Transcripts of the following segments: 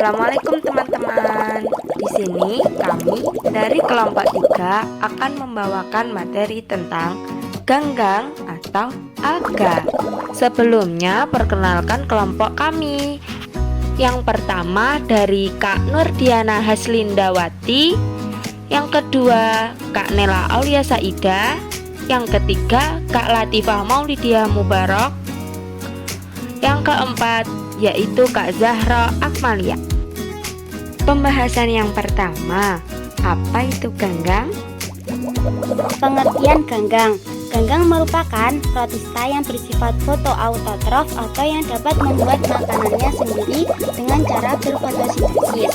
Assalamualaikum teman-teman. Di sini kami dari kelompok 3 akan membawakan materi tentang ganggang atau alga. Sebelumnya perkenalkan kelompok kami. Yang pertama dari Kak Nurdiana Haslindawati, yang kedua Kak Nela Aulia Saida, yang ketiga Kak Latifah Maulidia Mubarak, yang keempat yaitu Kak Zahra Akmalia. Pembahasan yang pertama, apa itu ganggang? Pengertian ganggang. Ganggang merupakan protista yang bersifat foto autotrof atau yang dapat membuat makanannya sendiri dengan cara berfotosintesis.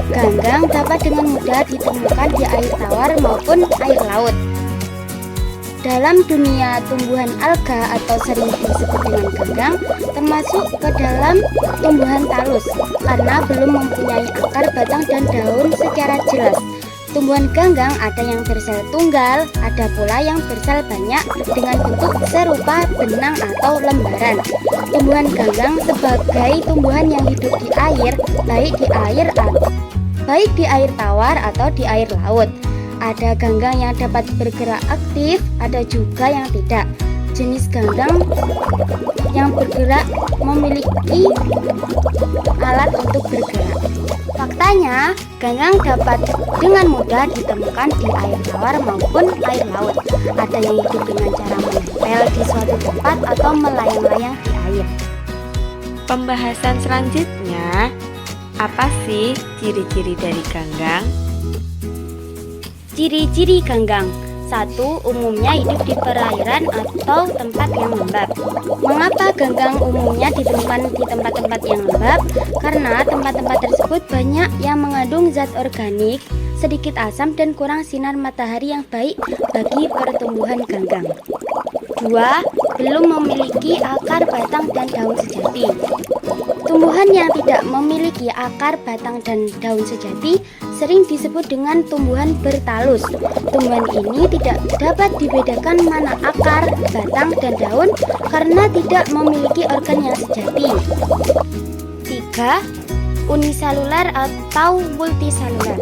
Ganggang dapat dengan mudah ditemukan di air tawar maupun air laut. Dalam dunia tumbuhan alga atau sering disebut dengan ganggang, termasuk ke dalam tumbuhan talus karena belum mempunyai akar, batang, dan daun secara jelas. Tumbuhan ganggang ada yang bersel tunggal, ada pula yang bersel banyak dengan bentuk serupa benang atau lembaran. Tumbuhan ganggang sebagai tumbuhan yang hidup di air, baik di air tawar atau di air laut. Ada ganggang yang dapat bergerak aktif, ada juga yang tidak. Jenis ganggang yang bergerak memiliki alat untuk bergerak. Faktanya, ganggang dapat dengan mudah ditemukan di air tawar maupun air laut. Ada yang hidup dengan cara menempel di suatu tempat atau melayang-layang di air. Pembahasan selanjutnya, apa sih ciri-ciri dari ganggang? Ciri-ciri ganggang. 1. Umumnya hidup di perairan atau tempat yang lembab. Mengapa ganggang umumnya ditemukan di tempat-tempat yang lembab? Karena tempat-tempat tersebut banyak yang mengandung zat organik, sedikit asam, dan kurang sinar matahari yang baik bagi pertumbuhan ganggang. 2. Belum memiliki akar, batang, dan daun sejati. Tumbuhan yang tidak memiliki akar, batang, dan daun sejati sering disebut dengan tumbuhan bertalus. Tumbuhan ini tidak dapat dibedakan mana akar, batang, dan daun karena tidak memiliki organ yang sejati. 3. Uniseluler atau multiseluler.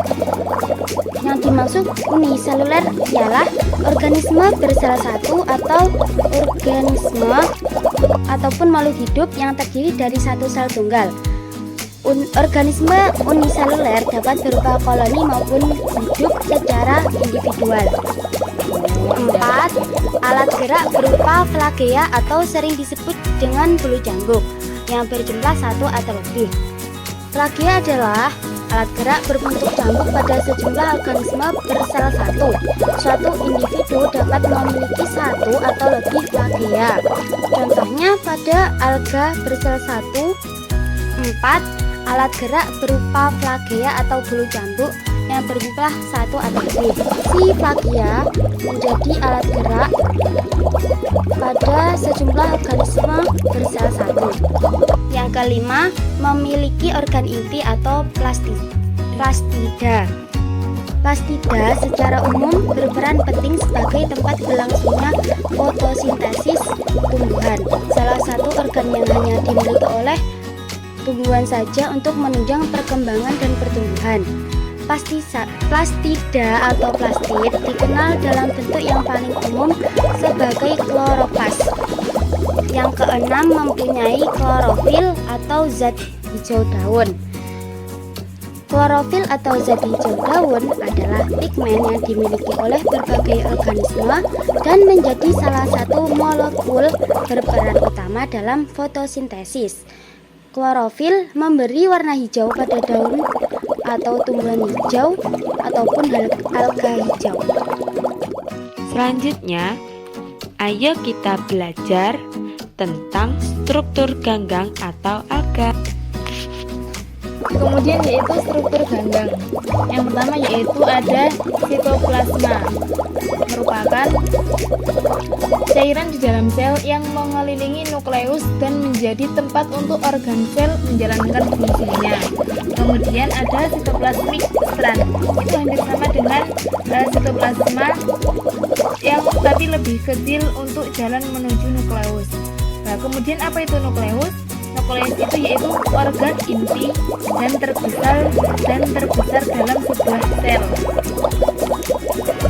Yang dimaksud uniseluler ialah organisme bersel satu atau organisme ataupun makhluk hidup yang terdiri dari satu sel tunggal. Organisme uniseluler dapat berupa koloni maupun hidup secara individual. 4. Alat gerak berupa flagea atau sering disebut dengan bulu cambuk yang berjumlah satu atau lebih. Flagea adalah alat gerak berbentuk cambuk pada sejumlah organisme bersel satu. Suatu individu dapat memiliki satu atau lebih flagea. Contohnya pada alga bersel satu. 4. Alat gerak berupa flagea atau bulu cambuk yang berjumlah satu atau lebih. Si flagea menjadi alat gerak pada sejumlah organisme bersel satu. Yang kelima, memiliki organ inti atau plastida. Plastida secara umum berperan penting sebagai tempat berlangsungnya fotosintesis tumbuhan. Salah satu organ yang hanya dimiliki oleh tumbuhan saja untuk menunjang perkembangan dan pertumbuhan. Plastida atau plastid dikenal dalam bentuk yang paling umum sebagai kloroplas. Yang keenam, mempunyai klorofil atau zat hijau daun. Klorofil atau zat hijau daun adalah pigmen yang dimiliki oleh berbagai organisme dan menjadi salah satu molekul berperan utama dalam fotosintesis. Klorofil memberi warna hijau pada daun atau tumbuhan hijau ataupun alga hijau. Selanjutnya, ayo kita belajar tentang struktur ganggang atau alga. Kemudian yaitu struktur ganggang. Yang pertama yaitu ada sitoplasma, merupakan cairan di dalam sel yang mengelilingi nukleus dan menjadi tempat untuk organ sel menjalankan fungsinya. Kemudian ada sitoplasmic strand, itu hampir sama dengan sitoplasma yang tapi lebih kecil untuk jalan menuju nukleus. Nah, kemudian apa itu nukleus? Nukleus itu yaitu organ inti dan terbesar dalam sebuah sel.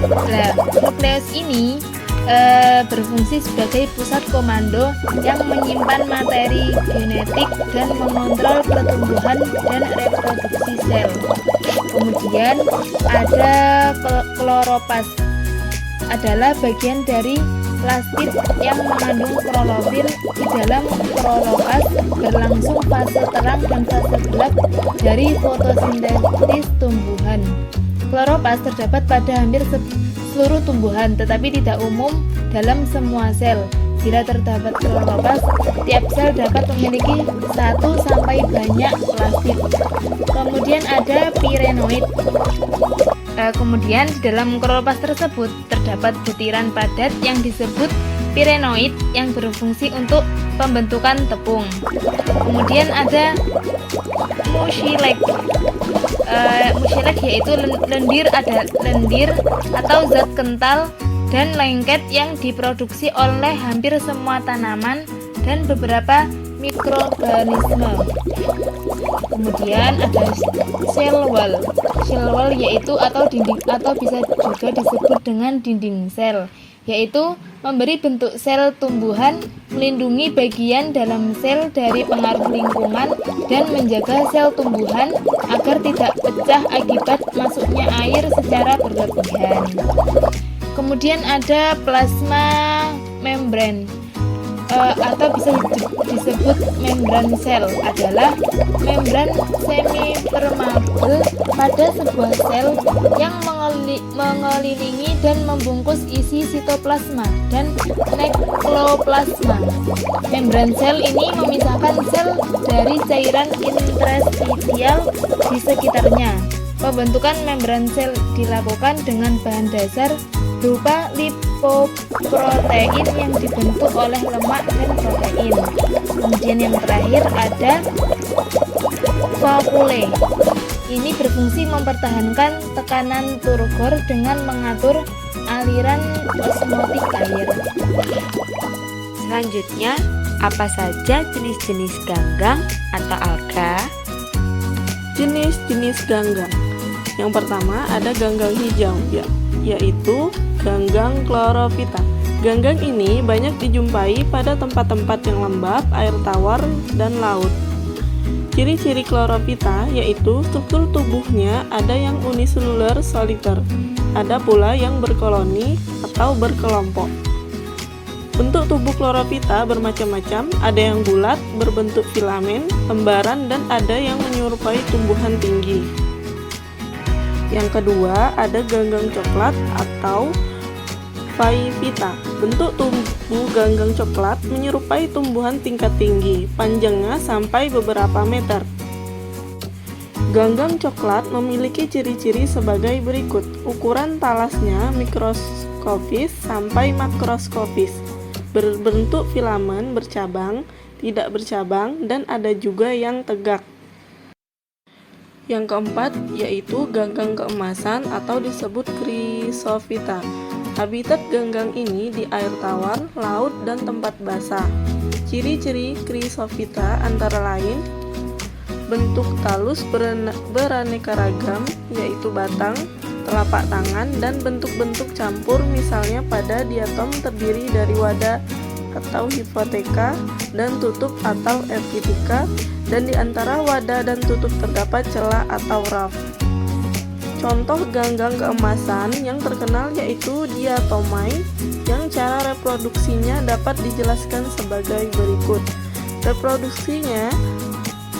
Nah, nukleus ini berfungsi sebagai pusat komando yang menyimpan materi genetik dan mengontrol pertumbuhan dan reproduksi sel. Kemudian ada kloroplas, adalah bagian dari plastid yang mengandung klorofil. Di dalam kloroplas berlangsung fase terang dan fase gelap dari fotosintesis tumbuhan. Kloroplas terdapat pada hampir seluruh tumbuhan, tetapi tidak umum dalam semua sel. Bila terdapat kloroplas, tiap sel dapat memiliki satu sampai banyak plastid. Kemudian ada pirenoid. Kemudian di dalam kloroplas tersebut terdapat butiran padat yang disebut pirenoid yang berfungsi untuk pembentukan tepung. Kemudian ada mucilage. Mucilage yaitu lendir atau zat kental dan lengket yang diproduksi oleh hampir semua tanaman dan beberapa mikroorganisme. Kemudian ada cell wall. Cell wall yaitu atau dinding, atau bisa juga disebut dengan dinding sel, yaitu memberi bentuk sel tumbuhan, melindungi bagian dalam sel dari pengaruh lingkungan, dan menjaga sel tumbuhan agar tidak pecah akibat masuknya air secara berlebihan. Kemudian ada plasma membran atau bisa disebut membran sel, adalah membran semi-permeabel pada sebuah sel yang mengelilingi dan membungkus isi sitoplasma dan nektoplasma. Membran sel ini memisahkan sel dari cairan interstisial di sekitarnya. Pembentukan membran sel dilakukan dengan bahan dasar berupa lipoprotein yang dibentuk oleh lemak dan protein. Kemudian yang terakhir ada vakuole. Ini berfungsi mempertahankan tekanan turgor dengan mengatur aliran osmotik air. Selanjutnya, apa saja jenis-jenis ganggang atau alga? Jenis-jenis ganggang. Yang pertama ada ganggang hijau, yaitu ganggang chlorophyta. Ganggang ini banyak dijumpai pada tempat-tempat yang lembab, air tawar, dan laut. Ciri-ciri chlorophyta yaitu struktur tubuhnya ada yang uniselular soliter, ada pula yang berkoloni atau berkelompok. Bentuk tubuh chlorophyta bermacam-macam, ada yang bulat, berbentuk filamen, lembaran, dan ada yang menyerupai tumbuhan tinggi. Yang kedua ada ganggang coklat atau phaeophyta. Bentuk tubuh ganggang coklat menyerupai tumbuhan tingkat tinggi, panjangnya sampai beberapa meter. Ganggang coklat memiliki ciri-ciri sebagai berikut. Ukuran talasnya mikroskopis sampai makroskopis, berbentuk filamen bercabang, tidak bercabang, dan ada juga yang tegak. Yang keempat yaitu ganggang keemasan atau disebut chrysophyta. Habitat ganggang ini di air tawar, laut, dan tempat basah. Ciri-ciri chrysophyta antara lain bentuk talus beraneka ragam, yaitu batang, telapak tangan, dan bentuk-bentuk campur, misalnya pada diatom terdiri dari wadah atau hipoteka dan tutup atau epitika, dan di antara wadah dan tutup terdapat celah atau raf. Contoh ganggang keemasan yang terkenal yaitu diatomai, yang cara reproduksinya dapat dijelaskan sebagai berikut. Reproduksinya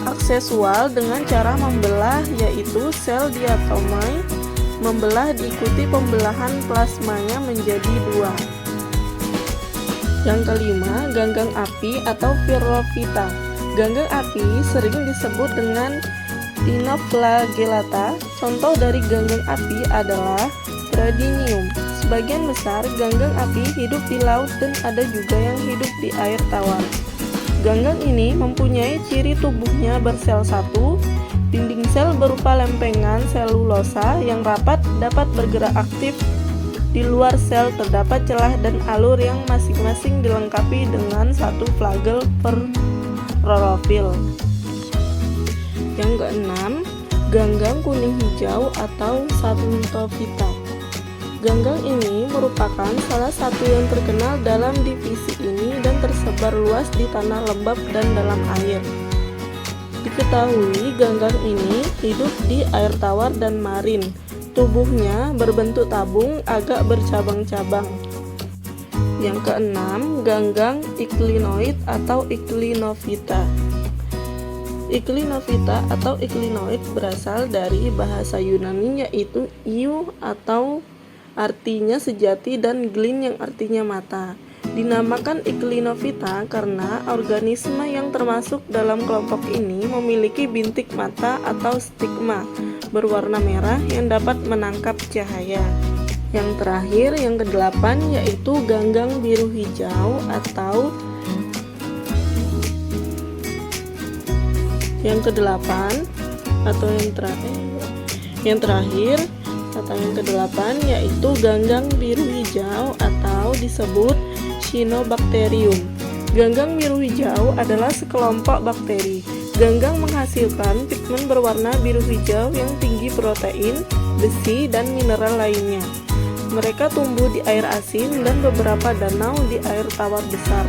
aksesual dengan cara membelah, yaitu sel diatomai membelah diikuti pembelahan plasmanya menjadi dua. Yang kelima, ganggang api atau pyrrhophyta. Ganggang api sering disebut dengan dinoflagellata. Contoh dari ganggang api adalah Radium. Sebagian besar ganggang api hidup di laut dan ada juga yang hidup di air tawar. Ganggang ini mempunyai ciri tubuhnya bersel satu, dinding sel berupa lempengan selulosa yang rapat, dapat bergerak aktif. Di luar sel terdapat celah dan alur yang masing-masing dilengkapi dengan satu flagel per klorofil. Yang keenam, ganggang kuning hijau atau Xanthophyta. Ganggang ini merupakan salah satu yang terkenal dalam divisi ini dan tersebar luas di tanah lembab dan dalam air. Diketahui ganggang ini hidup di air tawar dan marin. Tubuhnya berbentuk tabung agak bercabang-cabang. Yang keenam, ganggang Iclinoid atau Iclinophyta. Iclinophyta atau Iclinoid berasal dari bahasa Yunani yaitu iu atau artinya sejati dan glin yang artinya mata. Dinamakan Iclinophyta karena organisme yang termasuk dalam kelompok ini memiliki bintik mata atau stigma berwarna merah yang dapat menangkap cahaya. Yang terakhir, yang kedelapan, yaitu ganggang biru hijau atau yang terakhir atau yang kedelapan yaitu ganggang biru hijau atau disebut Cyanobacterium. Ganggang biru hijau adalah sekelompok bakteri. Ganggang menghasilkan pigmen berwarna biru hijau yang tinggi protein, besi, dan mineral lainnya. Mereka tumbuh di air asin dan beberapa danau di air tawar besar.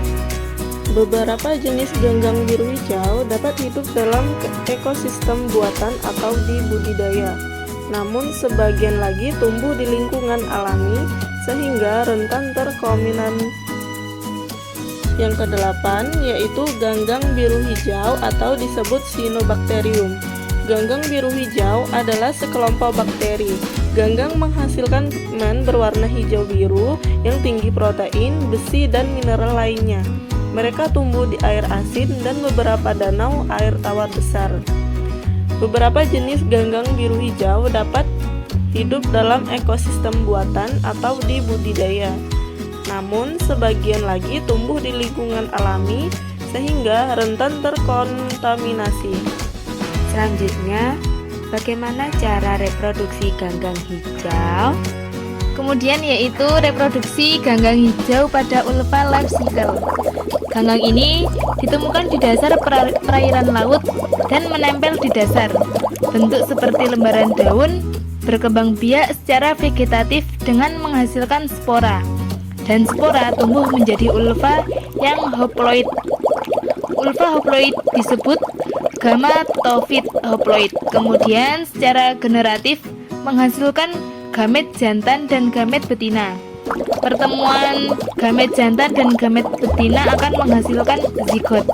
Beberapa jenis ganggang biru hijau dapat hidup dalam ekosistem buatan atau di budidaya. Namun sebagian lagi tumbuh di lingkungan alami sehingga rentan terkontaminasi. Yang kedelapan yaitu ganggang biru hijau atau disebut Cyanobacterium. Ganggang biru hijau adalah sekelompok bakteri. Ganggang menghasilkan pigmen berwarna hijau biru yang tinggi protein, besi, dan mineral lainnya. Mereka tumbuh di air asin dan beberapa danau air tawar besar. Beberapa jenis ganggang biru hijau dapat hidup dalam ekosistem buatan atau di budidaya. Namun, sebagian lagi tumbuh di lingkungan alami sehingga rentan terkontaminasi. Selanjutnya, bagaimana cara reproduksi ganggang hijau? Kemudian yaitu reproduksi ganggang hijau pada ulva life cycle. Ganggang ini ditemukan di dasar perairan laut dan menempel di dasar. Bentuk seperti lembaran daun, berkembang biak secara vegetatif dengan menghasilkan spora. Dan spora tumbuh menjadi ulva yang haploid. Ulva haploid disebut gametofit haploid. Kemudian secara generatif menghasilkan gamet jantan dan gamet betina. Pertemuan gamet jantan dan gamet betina akan menghasilkan zigot.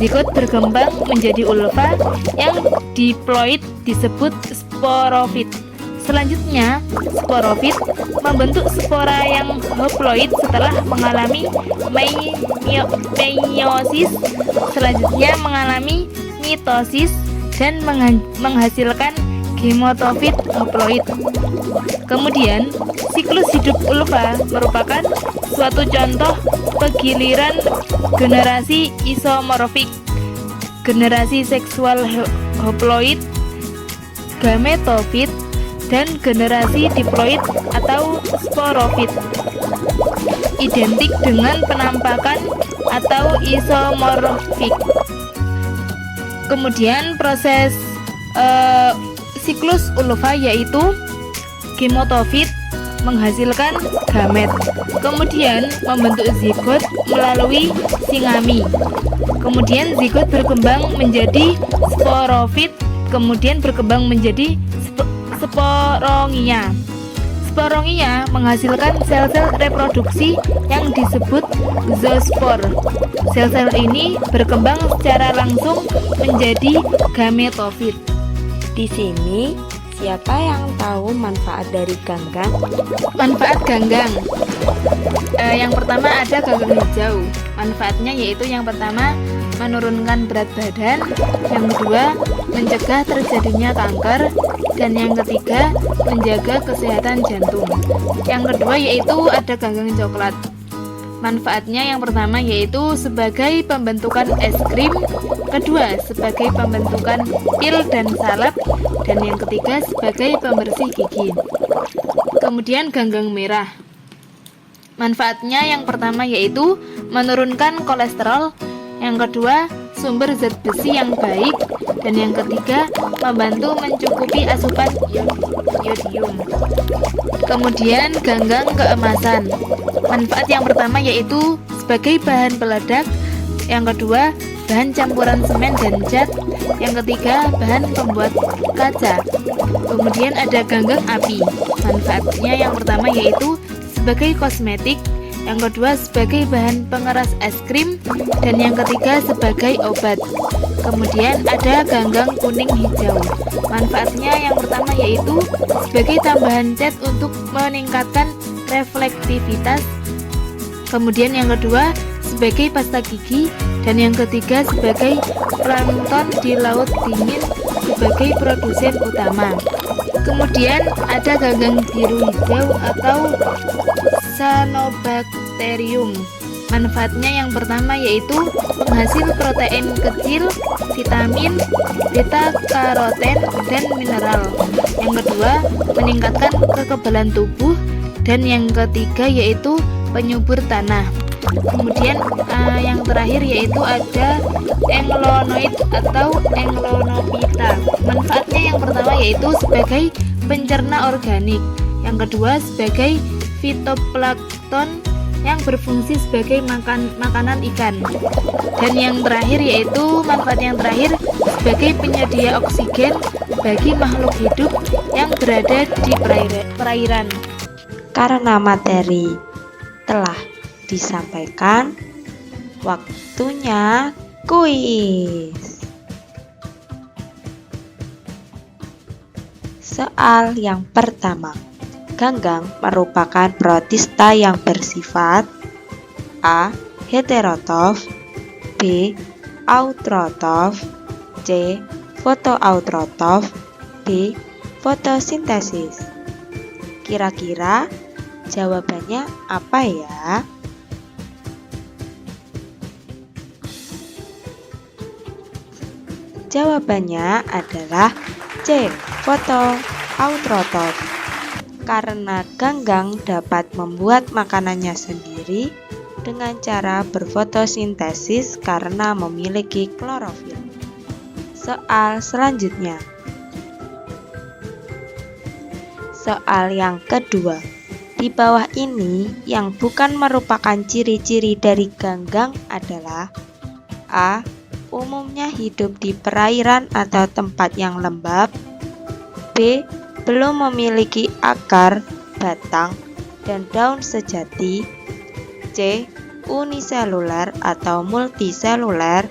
Zigot berkembang menjadi ulva yang diploid disebut sporofit. Selanjutnya, sporofit membentuk spora yang haploid setelah mengalami meiosis. Selanjutnya mengalami mitosis dan menghasilkan gametofit haploid. Kemudian, siklus hidup ulva merupakan suatu contoh pegiliran generasi isomorfik, generasi seksual haploid, gametofit, dan generasi diploid atau sporofit. Identik dengan penampakan atau isomorfik. Kemudian proses siklus ulva yaitu gametofit menghasilkan gamet, kemudian membentuk zigot melalui singami. Kemudian zigot berkembang menjadi sporofit, kemudian berkembang menjadi sporongia. Sporongia menghasilkan sel-sel reproduksi yang disebut zoospor. Sel-sel ini berkembang secara langsung menjadi gametofit. Di sini, siapa yang tahu manfaat dari ganggang? Manfaat ganggang. Yang pertama ada ganggang hijau. Manfaatnya yaitu yang pertama menurunkan berat badan, yang kedua mencegah terjadinya kanker, dan yang ketiga menjaga kesehatan jantung. Yang kedua yaitu ada ganggang coklat. Manfaatnya yang pertama yaitu sebagai pembentukan es krim, kedua sebagai pembentukan pil dan salep, dan yang ketiga sebagai pembersih gigi. Kemudian ganggang merah. Manfaatnya yang pertama yaitu menurunkan kolesterol, yang kedua sumber zat besi yang baik, dan yang ketiga membantu mencukupi asupan yodium. Kemudian ganggang keemasan. Manfaat yang pertama yaitu sebagai bahan peledak, yang kedua bahan campuran semen dan cat, yang ketiga bahan pembuat kaca. Kemudian ada ganggang api. Manfaatnya yang pertama yaitu sebagai kosmetik, yang kedua sebagai bahan pengeras es krim, dan yang ketiga sebagai obat. Kemudian ada ganggang kuning hijau. Manfaatnya yang pertama yaitu sebagai tambahan cat untuk meningkatkan reflektivitas. Kemudian yang kedua sebagai pasta gigi, dan yang ketiga sebagai plankton di laut dingin sebagai produsen utama. Kemudian ada ganggang biru hijau atau Cyanobacterium. Manfaatnya yang pertama yaitu penghasil protein kecil, vitamin, beta karoten, dan mineral. Yang kedua meningkatkan kekebalan tubuh, dan yang ketiga yaitu penyubur tanah. Kemudian yang terakhir yaitu ada englonoid atau englonopita. Manfaatnya yang pertama yaitu sebagai pencerna organik, yang kedua sebagai fitoplankton yang berfungsi sebagai makanan ikan, dan yang terakhir yaitu manfaat yang terakhir sebagai penyedia oksigen bagi makhluk hidup yang berada di perairan. Karena materi telah disampaikan, waktunya kuis. Soal yang pertama. Ganggang merupakan protista yang bersifat A. Heterotrof, B. Autotrof, C. Fotoautotrof, D. Fotosintesis. Kira-kira jawabannya apa ya? Jawabannya adalah C. Fotoautotrof. Karena ganggang dapat membuat makanannya sendiri dengan cara berfotosintesis karena memiliki klorofil. Soal selanjutnya. Soal yang kedua. Di bawah ini yang bukan merupakan ciri-ciri dari ganggang adalah A. Umumnya hidup di perairan atau tempat yang lembab, B. Belum memiliki akar, batang, dan daun sejati, C. Uniseluler atau multiseluler,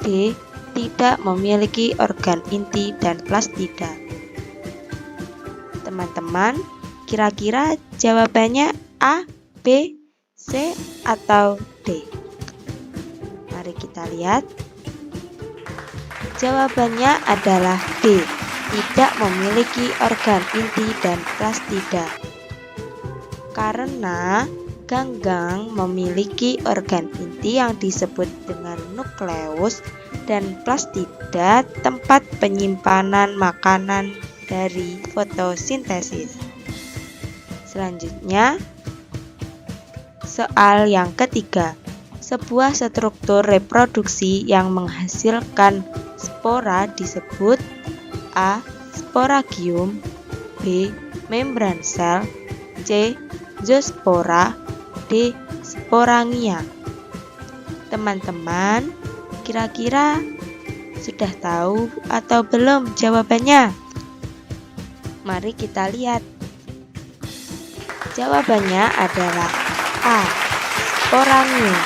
D. Tidak memiliki organ inti dan plastida. Teman-teman, kira-kira jawabannya A, B, C, atau D? Mari kita lihat. Jawabannya adalah D. Tidak memiliki organ inti dan plastida. Karena ganggang memiliki organ inti yang disebut dengan nukleus dan plastida tempat penyimpanan makanan dari fotosintesis. Selanjutnya, soal yang ketiga. Sebuah struktur reproduksi yang menghasilkan spora disebut A. Sporagium, B. Membran sel, C. Zoospora, D. Sporangia. Teman-teman, kira-kira sudah tahu atau belum jawabannya? Mari kita lihat. Jawabannya adalah A. Sporangia.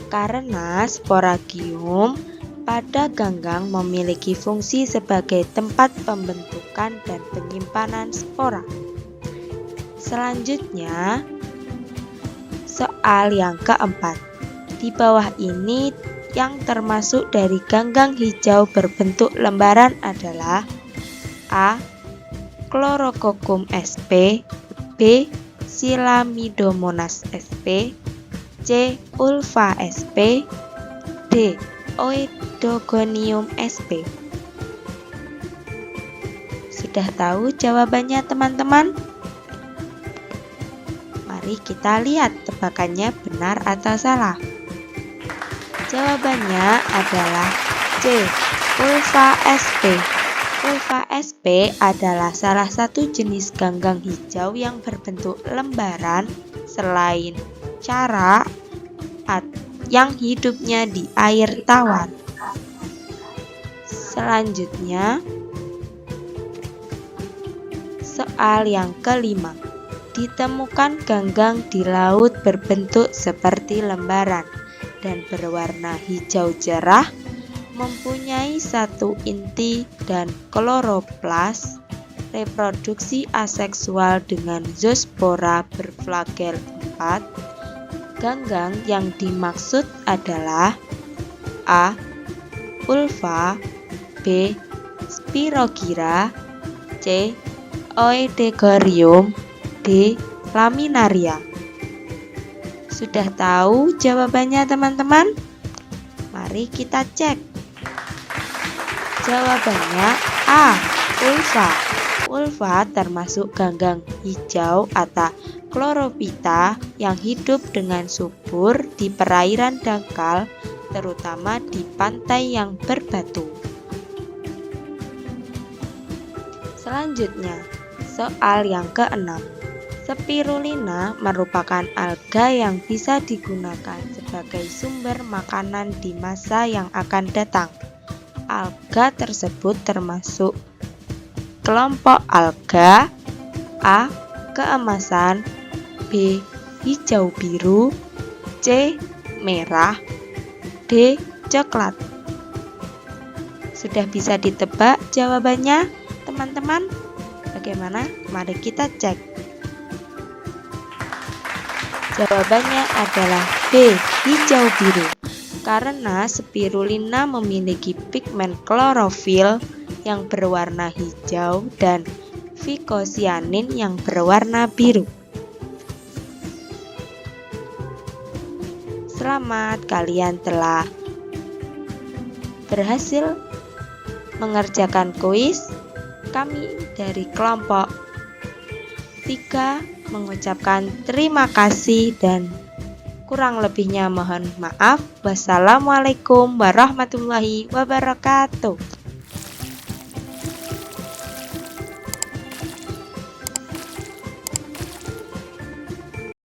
Karena sporagium pada ganggang memiliki fungsi sebagai tempat pembentukan dan penyimpanan spora. Selanjutnya, soal yang keempat. Di bawah ini yang termasuk dari ganggang hijau berbentuk lembaran adalah A. Chlorococcum sp, B. Silamidomonas sp, C. Ulva sp, D. Oidogonium sp. Sudah tahu jawabannya teman-teman? Mari kita lihat tebakannya benar atau salah. Jawabannya adalah C. Ulva sp. Ulva sp adalah salah satu jenis ganggang hijau yang berbentuk lembaran selain cara yang hidupnya di air tawar. Selanjutnya, soal yang kelima. Ditemukan ganggang di laut berbentuk seperti lembaran dan berwarna hijau cerah, mempunyai satu inti dan kloroplas, reproduksi aseksual dengan zoospora berflagel 4. Ganggang yang dimaksud adalah A. Ulva, B. Spirogyra, C. Oedegorium, D. Laminaria. Sudah tahu jawabannya teman-teman? Mari kita cek. Jawabannya A. Ulva. Ulva termasuk ganggang hijau atau Chlorophyta yang hidup dengan subur di perairan dangkal, terutama di pantai yang berbatu. Selanjutnya, soal yang keenam. Spirulina merupakan alga yang bisa digunakan sebagai sumber makanan di masa yang akan datang. Alga tersebut termasuk kelompok alga A. Keemasan, B. Hijau biru, C. Merah, D. Coklat. Sudah bisa ditebak jawabannya, teman-teman? Bagaimana? Mari kita cek. Jawabannya adalah B. Hijau biru. Karena spirulina memiliki pigmen klorofil yang berwarna hijau dan vicocyanin yang berwarna biru. Selamat, kalian telah berhasil mengerjakan kuis. Kami dari kelompok 3 mengucapkan terima kasih dan kurang lebihnya mohon maaf. Wassalamualaikum warahmatullahi wabarakatuh.